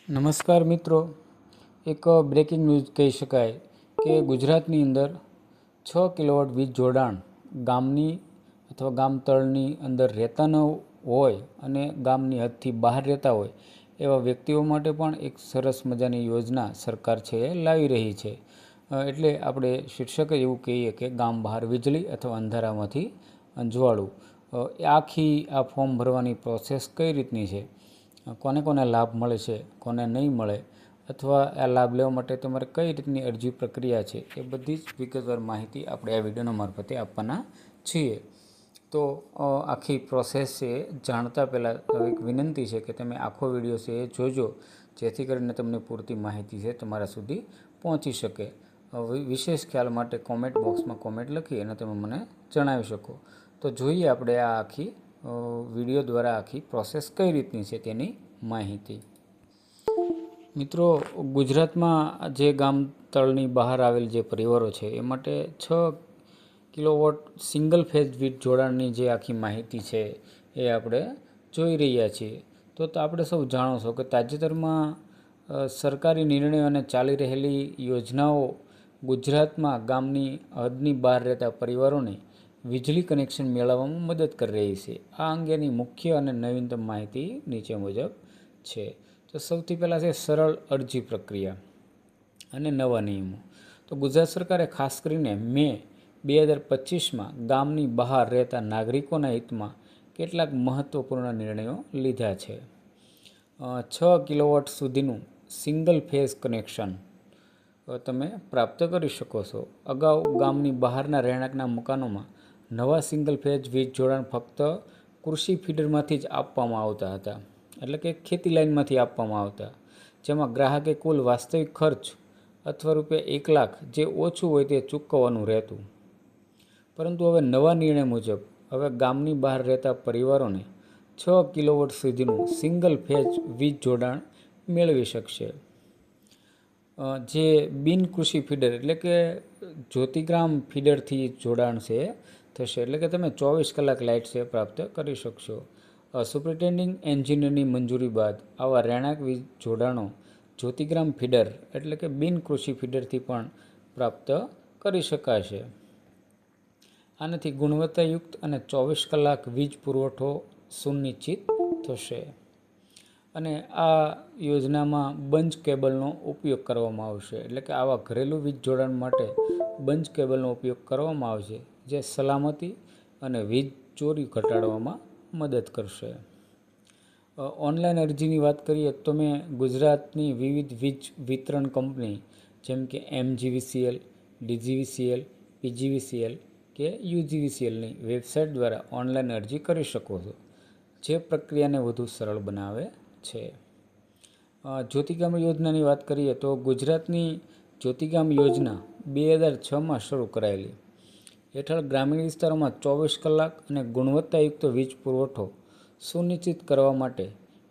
નમસ્કાર મિત્રો, એક બ્રેકિંગ ન્યૂઝ કહી શકાય કે ગુજરાતની અંદર 6 કિલોવોટ વીજ જોડાણ ગામની અથવા ગામ તળની અંદર રહેતા ન હોય અને ગામની હદથી બહાર રહેતા હોય એવા વ્યક્તિઓ માટે પણ એક સરસ મજાની યોજના સરકાર છે એ લાવી રહી છે. એટલે આપણે શીર્ષક એવું કહીએ કે ગામ બહાર વીજળી અથવા અંધારામાંથી અંજવાળું. આખી આ ફોર્મ ભરવાની પ્રોસેસ કઈ રીતની છે, કોને કોને લાભ મળે છે, કોને નહીં મળે, અથવા આ લાભ લેવા માટે તમારે કઈ રીતની અરજી પ્રક્રિયા છે, એ બધી જ વિગતવાર માહિતી આપણે આ વિડીયોના મારફતે આપવાના છીએ. તો આખી પ્રોસેસ છે જાણતા પહેલાં એક વિનંતી છે કે તમે આખો વિડીયો છે એ જોજો, જેથી કરીને તમને પૂરતી માહિતી છે તમારા સુધી પહોંચી શકે. વિશેષ ખ્યાલ માટે કોમેન્ટ બોક્સમાં કોમેન્ટ લખી અને તમે મને જણાવી શકો. તો જોઈએ આપણે આ આખી વિડીયો દ્વારા આખી પ્રોસેસ કઈ રીતની છે તેની માહિતી. મિત્રો, ગુજરાતમાં જે ગામ તળની બહાર આવેલ જે પરિવારો છે એ માટે 6 કિલોવોટ સિંગલ ફેઝ વીજ જોડાણની જે આખી માહિતી છે એ આપણે જોઈ રહ્યા છીએ. તો આપણે સૌ જાણો છો કે તાજેતરમાં સરકારી નિર્ણયો અને ચાલી રહેલી યોજનાઓ ગુજરાતમાં ગામની હદની બહાર રહેતા પરિવારોને વીજળી કનેક્શન મેળવવામાં મદદ કરી રહી છે. આ અંગેની મુખ્ય અને નવીનતમ માહિતી નીચે મુજબ છે. તો સૌથી પહેલાં છે સરળ અરજી પ્રક્રિયા અને નવા નિયમો. તો ગુજરાત સરકારે ખાસ કરીને મે 2025માં ગામની બહાર રહેતા નાગરિકોના હિતમાં કેટલાક મહત્ત્વપૂર્ણ નિર્ણયો લીધા છે. 6 કિલોવોટ સુધીનું સિંગલ ફેઝ કનેક્શન તમે પ્રાપ્ત કરી શકો છો. અગાઉ ગામની બહારના રહેણાંકના મકાનોમાં નવા સિંગલ ફેઝ વીજ જોડાણ ફક્ત કૃષિ ફીડરમાંથી જ આપવામાં આવતા હતા, એટલે કે ખેતી લાઇનમાંથી આપવામાં આવતા, જેમાં ગ્રાહકે કુલ વાસ્તવિક ખર્ચ અથવા ₹1 લાખ જે ઓછું હોય તે ચૂકવવાનું રહેતું. પરંતુ હવે નવા નિર્ણય મુજબ હવે ગામની બહાર રહેતા પરિવારોને 6 કિલોવોટ સુધીનું સિંગલ ફેઝ વીજ જોડાણ મેળવી શકશે. જે બિન કૃષિ ફીડર એટલે કે જ્યોતિગ્રામ ફીડરથી જોડાણ છે થશે, એટલે કે તમે 24 કલાક લાઇટ છે પ્રાપ્ત કરી શકશો. સુપ્રિન્ટેન્ડિંગ એન્જિનિયરની મંજૂરી બાદ આવા રહેણાંક વીજ જોડાણો જ્યોતિગ્રામ ફીડર એટલે કે બિન કૃષિ ફીડરથી પણ પ્રાપ્ત કરી શકાશે. આનાથી ગુણવત્તાયુક્ત અને 24 કલાક વીજ પુરવઠો સુનિશ્ચિત થશે. અને આ યોજનામાં બંચ કેબલનો ઉપયોગ કરવામાં આવશે, એટલે કે આવા ઘરેલું વીજ જોડાણ માટે બંચ કેબલનો ઉપયોગ કરવામાં આવશે, જે સલામતી અને વીજ ચોરી ઘટાડવામાં મદદ કરશે. ઓનલાઈન અરજીની વાત કરીએ તો તમે ગુજરાતની વિવિધ વીજ વિતરણ કંપની જેમ કે MGVCL, DGVCL, PGVCL કે UGVCLની વેબસાઇટ દ્વારા ઓનલાઈન અરજી કરી શકો છો, જે પ્રક્રિયાને વધુ સરળ બનાવે છે. જ્યોતિગામ યોજનાની વાત કરીએ તો ગુજરાતની જ્યોતિગામ યોજના 2006માં શરૂ કરાયેલી હેઠળ ગ્રામીણ વિસ્તારોમાં 24 કલાક અને ગુણવત્તાયુક્ત વીજ પુરવઠો સુનિશ્ચિત કરવા માટે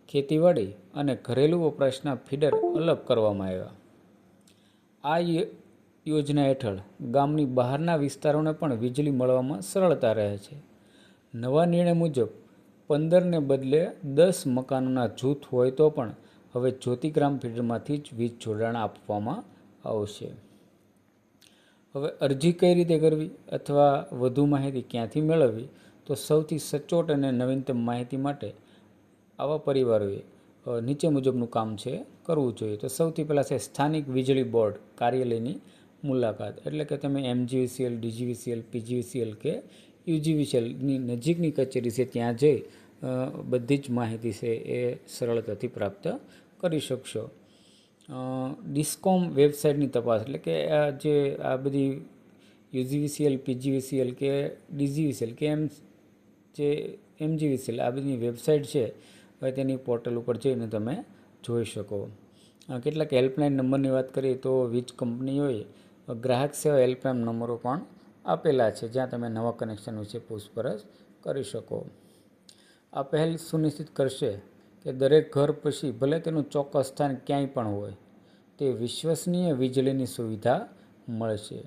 ખેતીવાડી અને ઘરેલું વપરાશના ફીડર અલગ કરવામાં આવ્યા. આ યોજના હેઠળ ગામની બહારના વિસ્તારોને પણ વીજળી મળવામાં સરળતા રહે છે. નવા નિર્ણય મુજબ 15 ને બદલે 10 મકાનોના જૂથ હોય તો પણ હવે જ્યોતિગ્રામ ફીડરમાંથી જ વીજ જોડાણ આપવામાં આવશે. હવે અરજી કઈ રીતે કરવી અથવા વધુ માહિતી ક્યાંથી મેળવવી, તો સૌથી સચોટ અને નવીનતમ માહિતી માટે આવા પરિવારોએ નીચે મુજબનું કામ છે કરવું જોઈએ. તો સૌથી પહેલાં છે સ્થાનિક વીજળી બોર્ડ કાર્યાલયની મુલાકાત, એટલે કે તમે MGVCL, DGVCL, PGVCL કે UGVCLની નજીકની કચેરી છે ત્યાં જઈ બધી જ માહિતી છે એ સરળતાથી પ્રાપ્ત કરી શકશો. ડિસ્કોમ વેબસાઇટની તપાસ, એટલે કે જે આ બધી UGVCL, PGVCL કે DGVCL કે MGVCL આ બધી વેબસાઇટ છે, હવે તેની પોર્ટલ ઉપર જઈને તમે જોઈ શકો. કેટલાક હેલ્પલાઇન નંબરની વાત કરીએ તો વીજ કંપનીઓએ ગ્રાહક સેવા હેલ્પલાઇન નંબરો પણ આપેલા છે, જ્યાં તમે નવા કનેક્શન વિશે પૂછપરછ કરી શકો. આ પહેલ સુનિશ્ચિત કરશે કે દરેક ઘર પછી ભલે તેનું ચોક્કસ સ્થાન ક્યાંય પણ હોય, તે વિશ્વસનીય વીજળીની સુવિધા મળશે.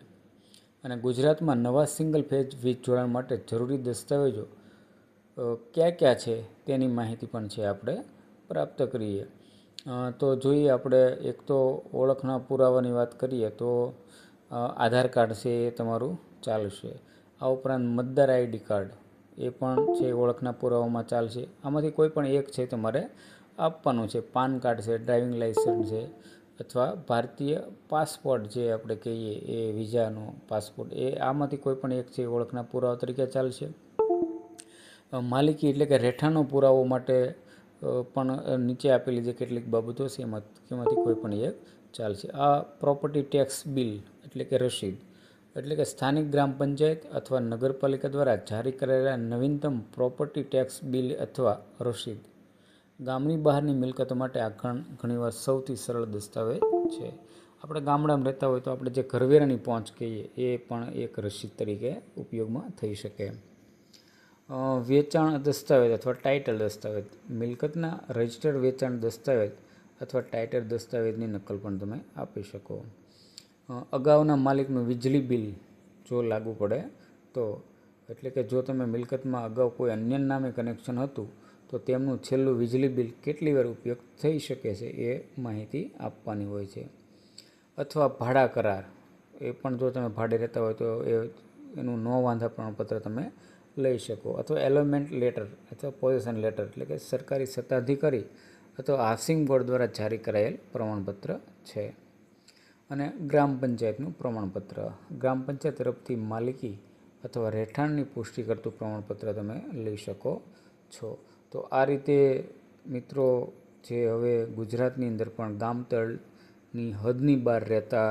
અને ગુજરાતમાં નવા સિંગલ ફેઝ વીજ જોડાણ માટે જરૂરી દસ્તાવેજો કયા કયા છે તેની માહિતી પણ છે આપણે પ્રાપ્ત કરીએ. તો જોઈએ આપણે એક તો ઓળખના પુરાવાની વાત કરીએ તો આધાર કાર્ડ છે એ તમારું ચાલશે. આ ઉપરાંત મતદાર આઈડી કાર્ડ એ પણ છે ઓળખના પુરાવામાં ચાલશે. આમાંથી કોઈ પણ એક છે તમારે આપવાનું છે. પાન કાર્ડ છે, ડ્રાઇવિંગ લાઇસન્સ છે અથવા ભારતીય પાસપોર્ટ જે આપણે કહીએ એ વિઝાનો પાસપોર્ટ, એ આમાંથી કોઈ પણ એક છે ઓળખના પુરાવા તરીકે ચાલશે. માલિકી એટલે કે રહેઠાણનો પુરાવો માટે પણ નીચે આપેલી જે કેટલીક બાબતો છે એમાંથી કોઈ પણ એક ચાલશે. આ પ્રોપર્ટી ટેક્સ બિલ એટલે કે રસીદ એટલે કે સ્થાનિક ગ્રામ પંચાયત અથવા નગરપાલિકા દ્વારા જારી કરાયેલા નવીનતમ પ્રોપર્ટી ટેક્સ બિલ અથવા રસીદ. ગામની બહારની મિલકતો માટે આ ઘણીવાર સૌથી સરળ દસ્તાવેજ છે. આપણે ગામડામાં રહેતા હોય તો આપણે જે ઘરવેરાની પહોંચ કહીએ એ પણ એક રસીદ તરીકે ઉપયોગમાં થઈ શકે. વેચાણ દસ્તાવેજ અથવા ટાઇટલ દસ્તાવેજ. મિલકતના રજિસ્ટર્ડ વેચાણ દસ્તાવેજ અથવા ટાઇટલ દસ્તાવેજની નકલ પણ તમે આપી શકો. અગાઉના માલિકનું વીજળી બિલ જો લાગુ પડે તો, એટલે કે જો તમે મિલકતમાં અગાઉ કોઈ અન્ય નામે કનેક્શન હતું તો તેમનું છેલ્લું વીજળી બિલ કેટલી વાર ઉપયોગ થઈ શકે છે એ માહિતી આપવાની હોય છે. અથવા ભાડા કરાર, એ પણ જો તમે ભાડે રહેતા હોય તો એનું નો વાંધા પ્રમાણપત્ર તમે લઈ શકો. અથવા એલોમેન્ટ લેટર અથવા પોઝેશન લેટર એટલે કે સરકારી સત્તાધિકારી અથવા હાઉસિંગ બોર્ડ દ્વારા જારી કરાયેલ પ્રમાણપત્ર છે. અને ગ્રામ પંચાયતનું પ્રમાણપત્ર. ગ્રામ પંચાયત તરફથી માલિકી અથવા રહેઠાણની પુષ્ટિ કરતું પ્રમાણપત્ર તમે લઈ શકો છો. તો આ રીતે મિત્રો જે હવે ગુજરાતની અંદર પણ ગામતળની હદની બહાર રહેતા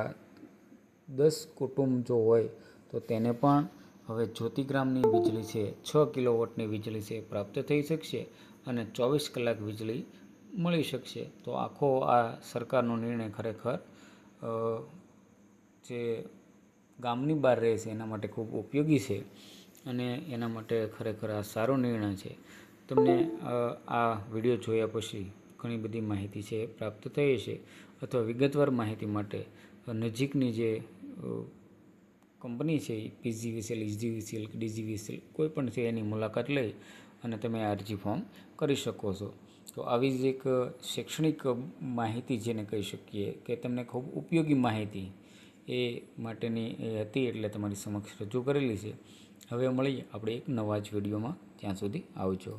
10 કુટુંબ જો હોય તો તેને પણ હવે જ્યોતિગ્રામની વીજળી છે 6 કિલોવોટની વીજળી છે પ્રાપ્ત થઈ શકશે અને 24 કલાક વીજળી મળી શકશે. તો આખો આ સરકારનો નિર્ણય ખરેખર જે ગામની બહાર રહે છે એના માટે ખૂબ ઉપયોગી છે અને એના માટે ખરેખર આ સારો નિર્ણય છે. તમને આ વિડીયો જોયા પછી ઘણી બધી માહિતી છે પ્રાપ્ત થઈ છે, અથવા વિગતવાર માહિતી માટે નજીકની જે કંપની છે પીજીવીસીએલ, ઈજીવીસીએલ, ડીજીવીસીએલ કોઈ પણ છે એની મુલાકાત લઈ અને તમે આ અરજી ફોર્મ કરી શકો છો. તો આવી જ એક શૈક્ષણિક માહિતી જેને કહી શકીએ કે તમને ખૂબ ઉપયોગી માહિતી એ માટેની એ હતી એટલે તમારી સમક્ષ રજૂ કરેલી છે. હવે મળીએ આપણે એક નવા જ વિડીયોમાં. ત્યાં સુધી આવજો.